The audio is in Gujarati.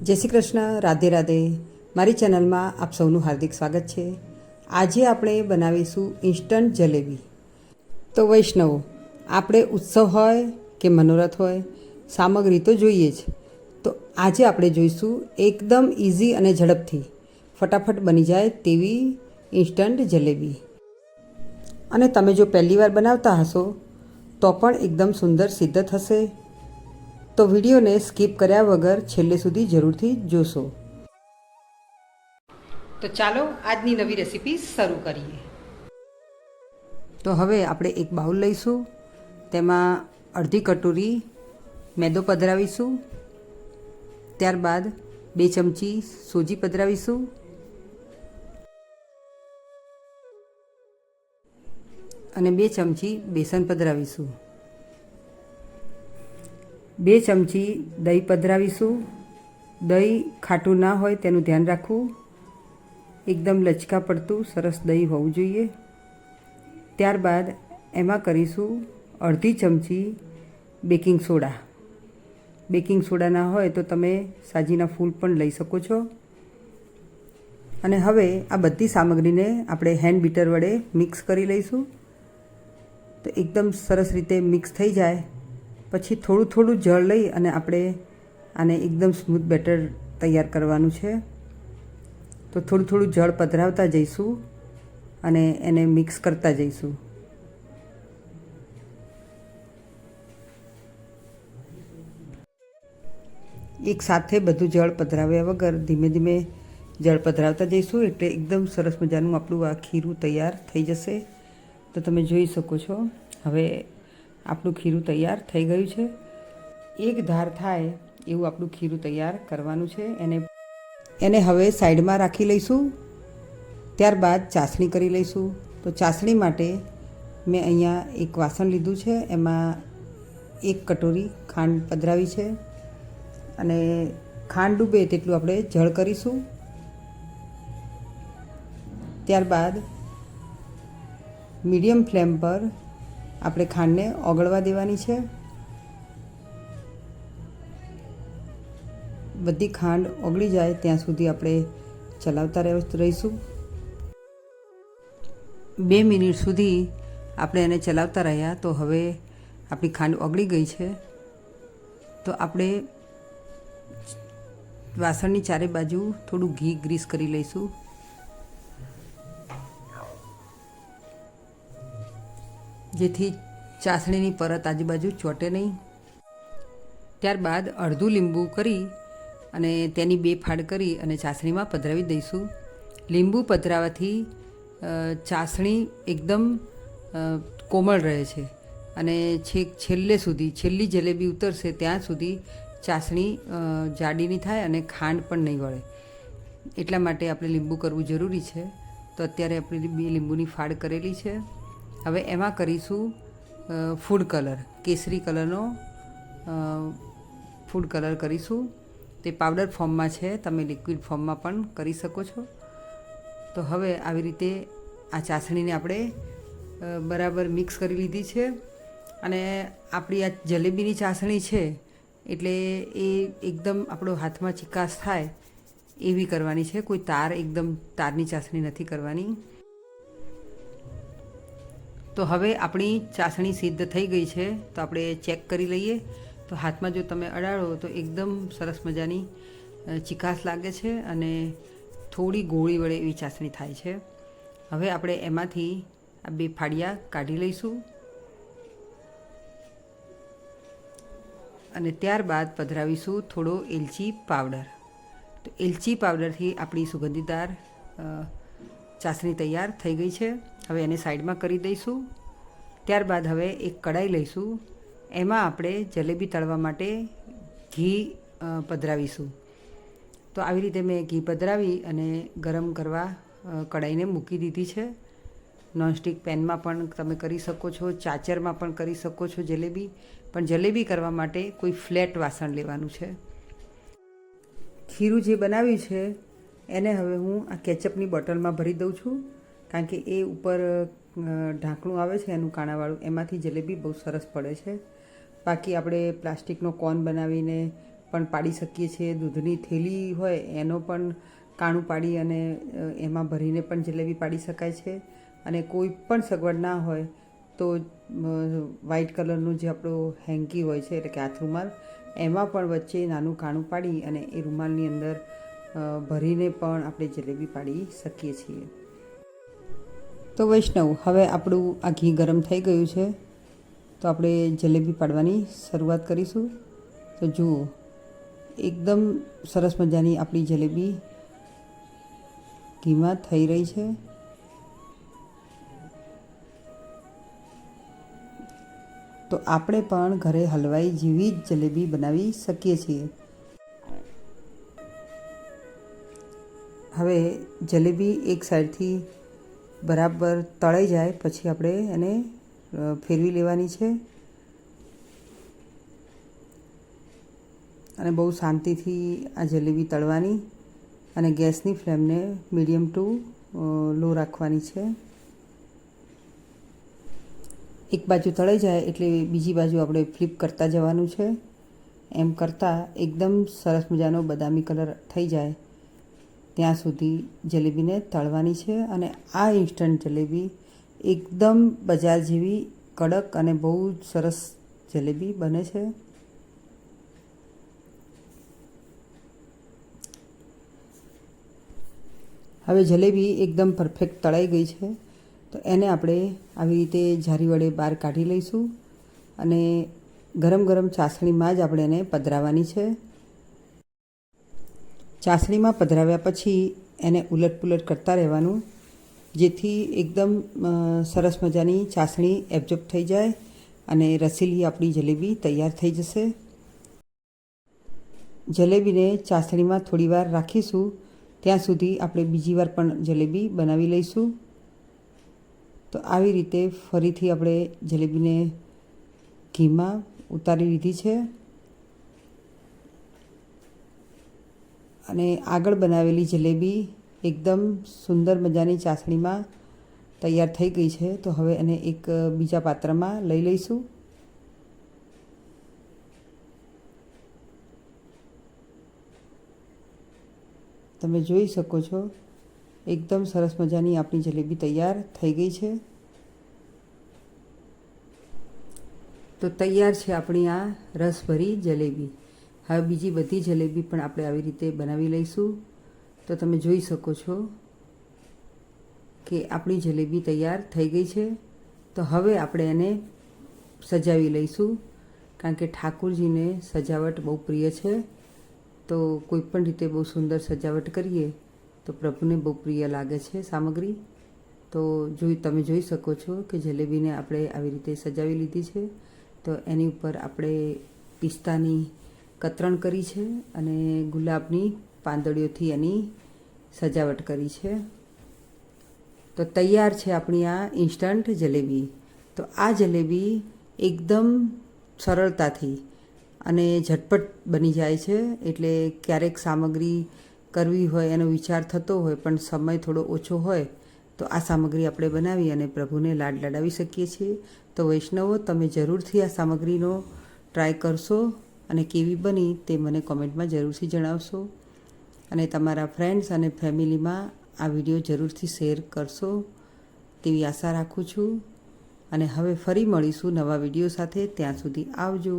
જય શ્રી કૃષ્ણ, રાધે રાધે. મારી ચેનલમાં આપ સૌનું હાર્દિક સ્વાગત છે. આજે આપણે બનાવીશું ઇન્સ્ટન્ટ જલેબી. તો વૈષ્ણવો, આપણે ઉત્સવ હોય કે મનોરથ હોય, સામગ્રી તો જોઈએ જ. તો આજે આપણે જોઈશું એકદમ ઇઝી અને ઝડપથી ફટાફટ બની જાય તેવી ઇન્સ્ટન્ટ જલેબી. અને તમે જો પહેલી વાર બનાવતા હશો તો પણ એકદમ સુંદર સિદ્ધ થશે. તો વિડીયોને સ્કીપ કર્યા વગર છેલ્લે સુધી જરૂરથી જોશો. તો ચાલો આજની નવી રેસીપી શરૂ કરીએ. તો હવે આપણે એક બાઉલ લઈશું. તેમાં અડધી કટોરી મેદો પધરાવીશું. ત્યારબાદ 2 ચમચી સોજી પધરાવીશું. અને 2 ચમચી બેસન પધરાવીશું. 2 ચમચી દહીં પધરાવીશું. દહીં ખાટું ના હોય તેનું ધ્યાન રાખવું. એકદમ લચકા પડતું સરસ દહીં હોવું જોઈએ. ત્યારબાદ એમાં કરીશું અડધી ચમચી બેકિંગ સોડા. બેકિંગ સોડા ના હોય તો તમે સાજીના ફૂલ પણ લઈ શકો છો. અને હવે આ બધી સામગ્રીને આપણે હેન્ડ બીટર વડે મિક્સ કરી લઈશું. તો એકદમ સરસ રીતે મિક્સ થઈ જાય પછી થોડું થોડું જળ લઈ અને આપણે આને એકદમ સ્મૂથ બેટર તૈયાર કરવાનું છે. તો થોડું થોડું જળ પધરાવતા જઈશું અને એને મિક્સ કરતા જઈશું. એક સાથે બધું જળ પધરાવ્યા વગર ધીમે ધીમે જળ પધરાવતા જઈશું એટલે એકદમ સરસ મજાનું આપણું આ ખીરું તૈયાર થઈ જશે. તો તમે જોઈ શકો છો હવે આપણું ખીરું તૈયાર થઈ ગયું છે. એક ધાર થાય એવું આપણું ખીરું તૈયાર કરવાનું છે. એને હવે સાઈડમાં રાખી લઈશું. ત્યારબાદ ચાસણી કરી લઈશું. તો ચાસણી માટે મેં અહીંયા એક વાસણ લીધું છે. એમાં 1 કટોરી ખાંડ પધરાવી છે. અને ખાંડ ડૂબે તેટલું આપણે જળ કરીશું. ત્યારબાદ મીડિયમ ફ્લેમ પર આપણે ખાંડને ઓગળવા દેવાની છે. બધી ખાંડ ઓગળી જાય ત્યાં સુધી આપણે ચલાવતા રહીશું. 2 મિનિટ સુધી આપણે એને ચલાવતા રહ્યા. તો હવે આપણી ખાંડ ઓગળી ગઈ છે. તો આપણે વાસણની ચારે બાજુ થોડું ઘી ગ્રીસ કરી લઈશું. જેથી ચાસણીની પરત આજુબાજુ ચોંટે નહીં. ત્યારબાદ અડધું લીંબુ કરી અને તેની 2 ફાડ કરી અને ચાસણીમાં પધરાવી દઈશું. લીંબુ પધરાવાથી ચાસણી એકદમ કોમળ રહે છે અને છેલ્લે સુધી છેલ્લી જલેબી ઉતરશે ત્યાં સુધી ચાસણી જાડી નહીં થાય અને ખાંડ પણ નહીં વળે. એટલા માટે આપણે લીંબુ કરવું જરૂરી છે. તો અત્યારે આપણે 2 લીંબુની ફાડ કરેલી છે. હવે એમાં કરીશું ફૂડ કલર, કેસરી કલરનો ફૂડ કલર કરીશું. તે પાવડર ફોર્મમાં છે, તમે લિક્વિડ ફોર્મમાં પણ કરી શકો છો. તો હવે આવી રીતે આ ચાસણીને આપણે બરાબર મિક્સ કરી લીધી છે. અને આપણી આ જલેબીની ચાસણી છે એટલે એ એકદમ આપણો હાથમાં ચિકાસ થાય એવી કરવાની છે. કોઈ એકદમ તારની ચાસણી નથી કરવાની. તો હવે આપણી ચાસણી સિદ્ધ થઈ ગઈ છે. તો આપણે ચેક કરી લઈએ. તો હાથમાં જો તમે અડાડો તો એકદમ સરસ મજાની ચિકાસ લાગે છે અને થોડી ગોળી વડે એવી ચાસણી થાય છે. હવે આપણે એમાંથી આ 2 ફાડિયા કાઢી લઈશું. અને ત્યારબાદ પધરાવીશું થોડો એલચી પાવડર. તો એલચી પાવડરથી આપણી સુગંધીદાર ચાસણી તૈયાર થઈ ગઈ છે. હવે એને સાઈડમાં કરી દઈશું. ત્યારબાદ હવે એક કડાઈ લઈશું. એમાં આપણે જલેબી તળવા માટે ઘી પધરાવીશું. તો આવી રીતે મેં ઘી પધરાવી અને ગરમ કરવા કડાઈને મૂકી દીધી છે. નોનસ્ટિક પેનમાં પણ તમે કરી શકો છો, ચાચરમાં પણ કરી શકો છો જલેબી. પણ જલેબી કરવા માટે કોઈ ફ્લેટ વાસણ લેવાનું છે. ખીરું જે બનાવ્યું છે એને હવે હું આ કેચઅપની બોટલમાં ભરી દઉં છું. કારણ કે એ ઉપર ઢાંકણું આવે છે એનું કાણાવાળું, એમાંથી જલેબી બહુ સરસ પડે છે. બાકી આપણે પ્લાસ્ટિકનો કોન બનાવીને પણ પાડી શકીએ છીએ. દૂધની થેલી હોય એનો પણ કાણું પાડી અને એમાં ભરીને પણ જલેબી પાડી શકાય છે. અને કોઈ પણ સગવડ ના હોય તો વ્હાઈટ કલરનું જે આપણું હેન્કી હોય છે એટલે કે હાથ રૂમાલ, એમાં પણ વચ્ચે નાનું કાણું પાડી અને એ રૂમાલની અંદર ભરીને પણ આપણે જલેબી પાડી શકીએ છીએ. તો વૈષ્ણવ, હવે આપણું આ ઘી ગરમ થઈ ગયું છે, તો આપણે જલેબી પાડવાની શરૂઆત કરીશું. તો જુઓ, એકદમ સરસ મજાની આપણી જલેબી ઘીમાં થઈ રહી છે. તો આપણે પણ ઘરે હલવાઈ જેવી જ જલેબી બનાવી શકીએ છીએ. હવે જલેબી એક સાઈડથી બરાબર તળાઈ જાય પછી આપણે એને ફેરવી લેવાની છે અને બહુ શાંતિથી આ જલેબી તળવાની અને ગેસની ફ્લેમને મીડિયમ ટુ લો રાખવાની છે. એક બાજુ તળાઈ જાય એટલે બીજી બાજુ આપણે ફ્લિપ કરતા જવાનું છે. એમ કરતાં એકદમ સરસ મજાનો બદામી કલર થઈ જાય ત્યાં સુધી જલેબીને તળવાની છે. અને આ ઇન્સ્ટન્ટ જલેબી એકદમ બજાર જેવી કડક અને બહુ જ સરસ જલેબી બને છે. હવે જલેબી એકદમ પરફેક્ટ તળાઈ ગઈ છે, તો એને આપણે આવી રીતે જારી વડે બહાર કાઢી લઈશું અને ગરમ ગરમ ચાસણીમાં જ આપણે એને પધરાવવાની છે. ચાસણીમાં પધરાવ્યા પછી એને ઉલટપુલટ કરતા રહેવાનું, જેથી એકદમ સરસ મજાની ચાસણી એબ્ઝોર્બ થઈ જાય અને રસીલી આપણી જલેબી તૈયાર થઈ જશે. જલેબીને ચાસણીમાં થોડી વાર રાખીશું, ત્યાં સુધી આપણે બીજી વાર પણ જલેબી બનાવી લઈશું. તો આવી રીતે ફરીથી આપણે જલેબીને ઘીમાં ઉતારી લીધી છે અને આગળ બનાવેલી જલેબી એકદમ સુંદર મજાની ચાસણીમાં તૈયાર થઈ ગઈ છે. તો હવે એને એક બીજા પાત્રમાં લઈ લઈશું. તમે જોઈ શકો છો, એકદમ સરસ મજાની આપણી જલેબી તૈયાર થઈ ગઈ છે. તો તૈયાર છે આપણી આ રસભરી જલેબી. હવે બીજી બધી જલેબી પણ આપણે આવી રીતે બનાવી લઈશું. તો તમે જોઈ શકો છો કે આપણી જલેબી તૈયાર થઈ ગઈ છે. તો હવે આપણે એને સજાવી લઈશું, કારણ કે ઠાકોરજીને સજાવટ બહુ પ્રિય છે. તો કોઈ પણ રીતે બહુ સુંદર સજાવટ કરીએ તો પ્રભુને બહુ પ્રિય લાગે છે સામગ્રી. તો તમે જોઈ શકો છો કે જલેબીને આપણે આવી રીતે સજાવી લીધી છે. તો એની ઉપર આપણે પિસ્તાની કતરણ કરી છે અને ગુલાબની પાંદડીઓથી એની સજાવટ કરી છે. તો તૈયાર છે આપણી આ ઇન્સ્ટન્ટ જલેબી. તો આ જલેબી એકદમ સરળતાથી અને ઝટપટ બની જાય છે. એટલે ક્યારેક સામગ્રી કરવી હોય એનો વિચાર થતો હોય પણ સમય થોડો ઓછો હોય તો આ સામગ્રી આપણે બનાવી અને પ્રભુને લાડ લડાવી શકીએ છીએ. તો વૈષ્ણવો, તમે જરૂરથી આ સામગ્રીનો ટ્રાય કરશો અને કેવી બની તે મને કોમેન્ટમાં જરૂરથી જણાવશો. અને તમારા ફ્રેન્ડ્સ અને ફેમિલીમાં આ વિડીયો જરૂરથી શેર કરશો તેવી આશા રાખું છું. અને હવે ફરી મળીશું નવા વિડીયો સાથે. ત્યાં સુધી આવજો.